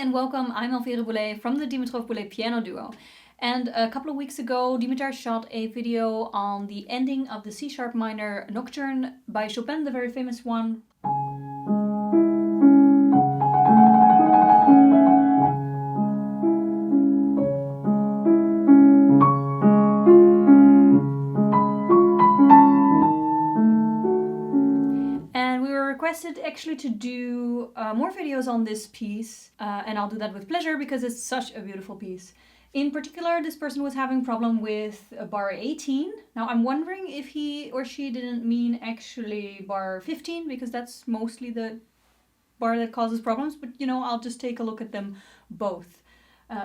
and welcome. I'm Elvire from the Dimitrov Boulez Piano Duo. And a couple of weeks ago, Dimitar shot a video on the ending of the C-sharp minor Nocturne by Chopin, the very famous one. Requested actually to do more videos on this piece, and I'll do that with pleasure because it's such a beautiful piece. In particular, this person was having problem with bar 18. Now I'm wondering if he or she didn't mean actually bar 15, because that's mostly the bar that causes problems, but you know, I'll just take a look at them both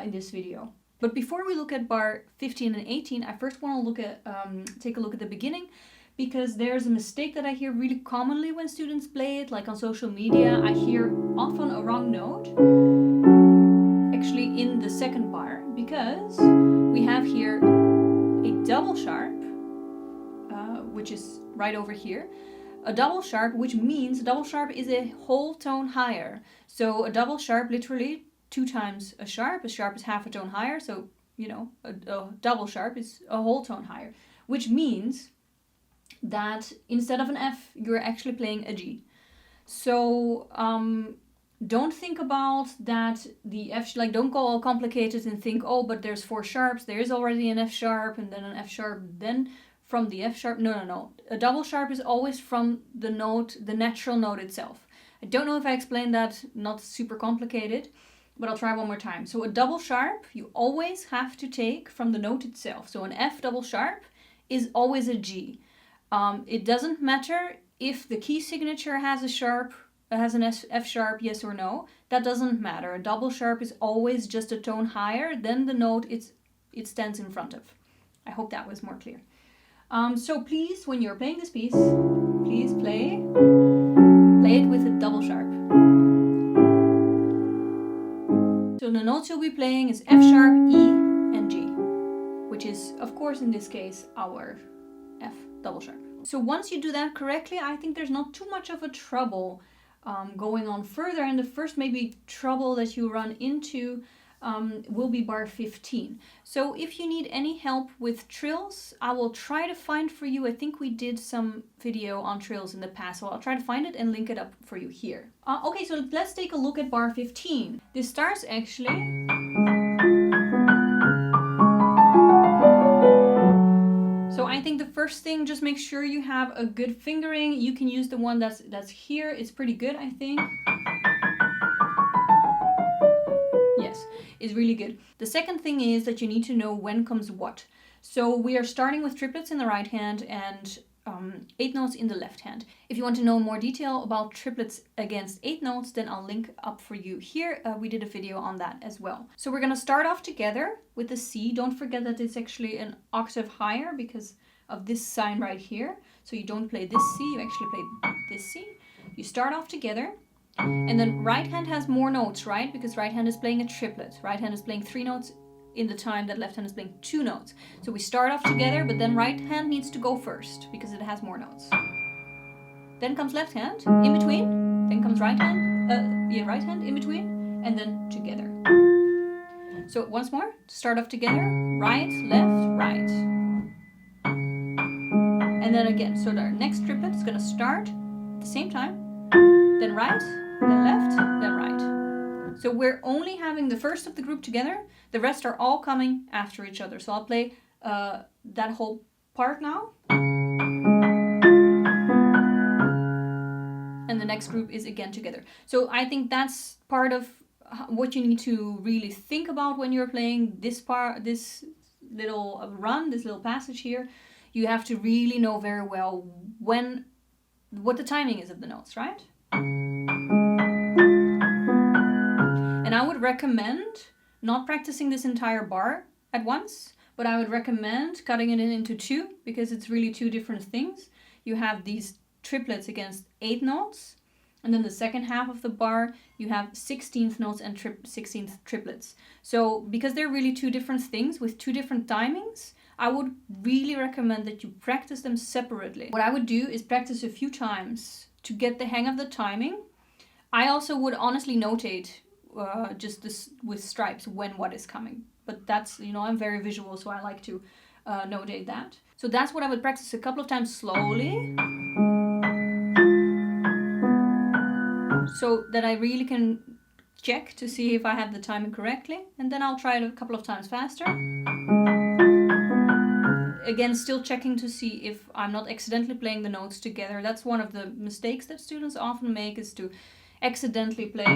in this video. But before we look at bar 15 and 18, I first want to look at take a look at the beginning, because there's a mistake that I hear really commonly when students play it, like on social media. I hear often a wrong note, actually in the second bar, because we have here a double sharp, which is right over here. A double sharp, which means a double sharp is a whole tone higher. So a double sharp, literally 2 times a sharp is half a tone higher. So, you know, a double sharp is a whole tone higher, which means that instead of an F, you're actually playing a G. So don't think about that the F, like don't go all complicated and think, oh, but there's 4 sharps, there is already an F sharp and then an F sharp, then from the F sharp. No. A double sharp is always from the note, the natural note itself. I don't know if I explained that, not super complicated, but I'll try one more time. So a double sharp, you always have to take from the note itself. So an F double sharp is always a G. It doesn't matter if the key signature has a sharp, has an F sharp, yes or no. That doesn't matter. A double sharp is always just a tone higher than the note it stands in front of. I hope that was more clear. So please, when you're playing this piece, please play it with a double sharp. So the notes you'll be playing is F sharp, E, and G, which is, of course, in this case, our F double sharp. So once you do that correctly, I think there's not too much of a trouble going on further. And the first maybe trouble that you run into will be bar 15. So if you need any help with trills, I will try to find for you. I think we did some video on trills in the past, so I'll try to find it and link it up for you here. Okay, so let's take a look at bar 15. This starts actually I think the first thing, just make sure you have a good fingering. You can use the one that's here. It's pretty good, I think. Yes, it's really good. The second thing is that you need to know when comes what. So we are starting with triplets in the right hand and 8 notes in the left hand. If you want to know more detail about triplets against 8 notes, then I'll link up for you here. We did a video on that as well. So we're going to start off together with the C. Don't forget that it's actually an octave higher because of this sign right here. So you don't play this C, you actually play this C. You start off together, and then right hand has more notes, right? Because right hand is playing a triplet. Right hand is playing 3 notes in the time that left hand is playing 2 notes. So we start off together, but then right hand needs to go first because it has more notes. Then comes left hand in between, then comes right hand, right hand in between, and then together. So once more, start off together, right, left, right. And then again, so our next triplet is going to start at the same time, then right, then left, then right. So we're only having the first of the group together. The rest are all coming after each other. So I'll play that whole part now. And the next group is again together. So I think that's part of what you need to really think about when you're playing this part, this little run, this little passage here. You have to really know very well what the timing is of the notes, right? And I would recommend not practicing this entire bar at once, but I would recommend cutting it into 2 because it's really 2 different things. You have these triplets against 8 notes, and then the second half of the bar, you have 16th notes and 16th triplets. So because they're really 2 different things with 2 different timings, I would really recommend that you practice them separately. What I would do is practice a few times to get the hang of the timing. I also would honestly notate just this with stripes when what is coming. But that's, you know, I'm very visual, so I like to notate that. So that's what I would practice a couple of times slowly, so that I really can check to see if I have the timing correctly, and then I'll try it a couple of times faster. Again, still checking to see if I'm not accidentally playing the notes together. That's one of the mistakes that students often make, is to accidentally play.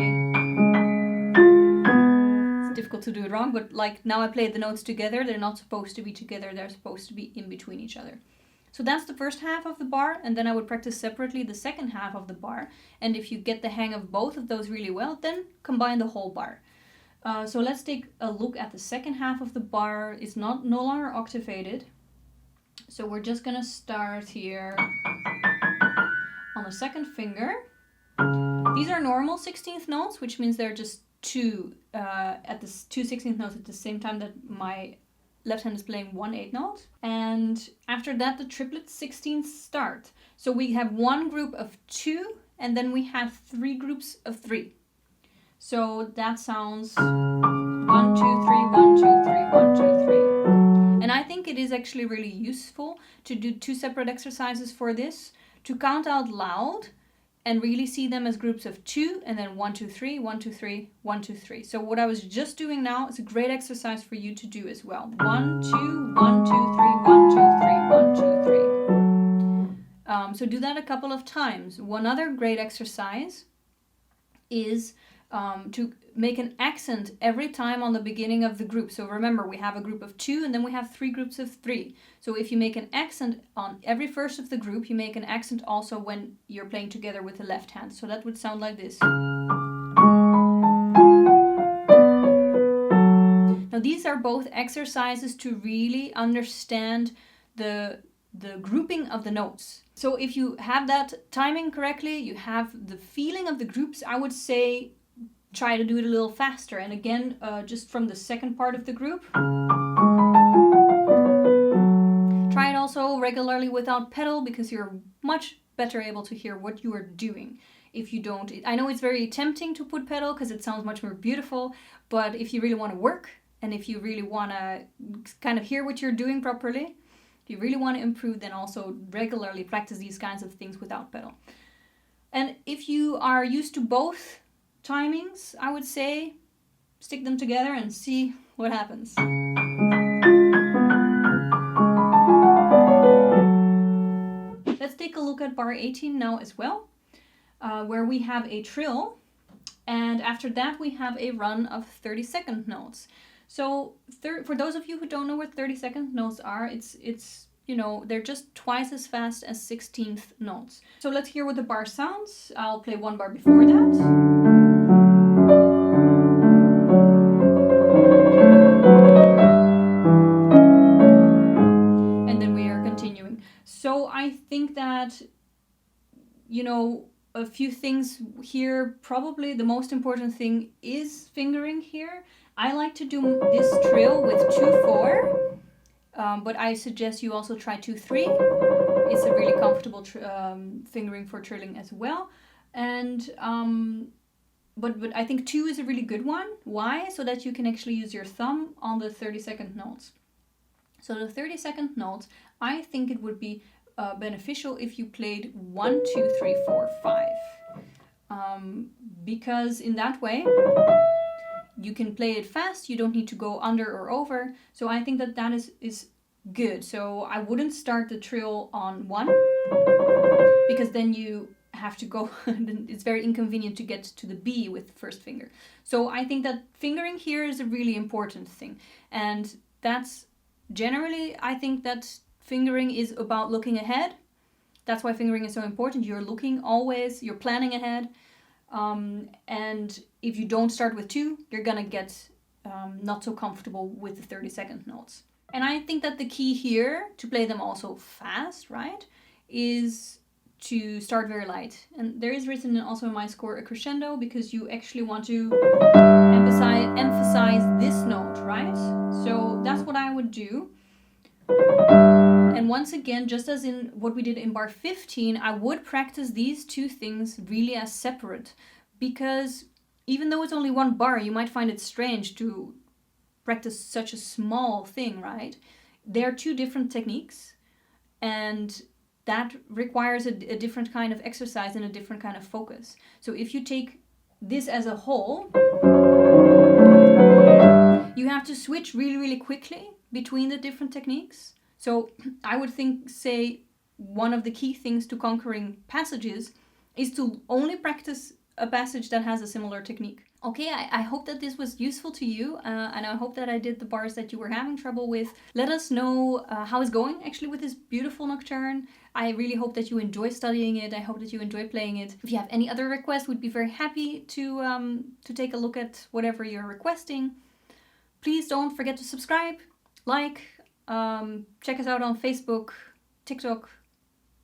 It's difficult to do it wrong, but like now I played the notes together. They're not supposed to be together. They're supposed to be in between each other. So that's the first half of the bar, and then I would practice separately the second half of the bar. And if you get the hang of both of those really well, then combine the whole bar. So let's take a look at the second half of the bar. It's no longer octavated. So we're just gonna start here on the second finger. These are normal 16th notes, which means they're just two 16th notes at the same time that my left hand is playing 1/8 note. And after that, the triplet 16ths start. So we have one group of 2, and then we have 3 groups of 3. So that sounds 1, 2, 3, 1, 2, 3, 1, 2, 3. And I think it is actually really useful to do 2 separate exercises for this, to count out loud and really see them as groups of 2, and then 1, 2, 3, 1, 2, 3, 1, 2, 3. So what I was just doing now is a great exercise for you to do as well. 1, 2, 1, 2, 3, 1, 2, 3, 1, 2, 3. So do that a couple of times. One other great exercise is to make an accent every time on the beginning of the group. So remember, we have a group of 2, and then we have 3 groups of 3. So if you make an accent on every first of the group, you make an accent also when you're playing together with the left hand. So that would sound like this. Now these are both exercises to really understand the grouping of the notes. So if you have that timing correctly, you have the feeling of the groups, I would say try to do it a little faster. And again, just from the second part of the group. Try it also regularly without pedal, because you're much better able to hear what you are doing. If you don't, I know it's very tempting to put pedal because it sounds much more beautiful, but if you really want to work, and if you really want to kind of hear what you're doing properly, if you really want to improve, then also regularly practice these kinds of things without pedal. And if you are used to both timings, I would say stick them together and see what happens. Let's take a look at bar 18 now as well, where we have a trill, and after that we have a run of 30-second notes. So for those of you who don't know what 30-second notes are, it's you know, they're just twice as fast as 16th notes. So let's hear what the bar sounds. I'll play one bar before that. So I think that, you know, a few things here. Probably the most important thing is fingering here. I like to do this trill with 2/4, but I suggest you also try 2/3. It's a really comfortable fingering for trilling as well. And but I think 2 is a really good one. Why? So that you can actually use your thumb on the 30-second notes. So the 30-second notes, I think it would be beneficial if you played 1, 2, 3, 4, 5. Because in that way, you can play it fast, you don't need to go under or over. So I think that that is good. So I wouldn't start the trill on 1, because then you have to go, it's very inconvenient to get to the B with the first finger. So I think that fingering here is a really important thing. And that's generally, I think that fingering is about looking ahead. That's why fingering is so important. You're looking always, you're planning ahead. And if you don't start with 2, you're gonna get not so comfortable with the 30-second notes. And I think that the key here, to play them also fast, right, is to start very light. And there is written also in my score a crescendo, because you actually want to emphasize this note, right? So that's what I would do. And once again, just as in what we did in bar 15, I would practice these 2 things really as separate, because even though it's only one bar, you might find it strange to practice such a small thing, right? There are two different techniques, and that requires a different kind of exercise and a different kind of focus. So if you take this as a whole, you have to switch really, really quickly between the different techniques. So I would say one of the key things to conquering passages is to only practice a passage that has a similar technique. Okay, I hope that this was useful to you, and I hope that I did the bars that you were having trouble with. Let us know how it's going actually with this beautiful nocturne. I really hope that you enjoy studying it. I hope that you enjoy playing it. If you have any other requests, we'd be very happy to take a look at whatever you're requesting. Please don't forget to subscribe, like, check us out on Facebook, TikTok,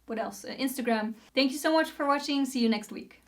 what else? Instagram. Thank you so much for watching. See you next week.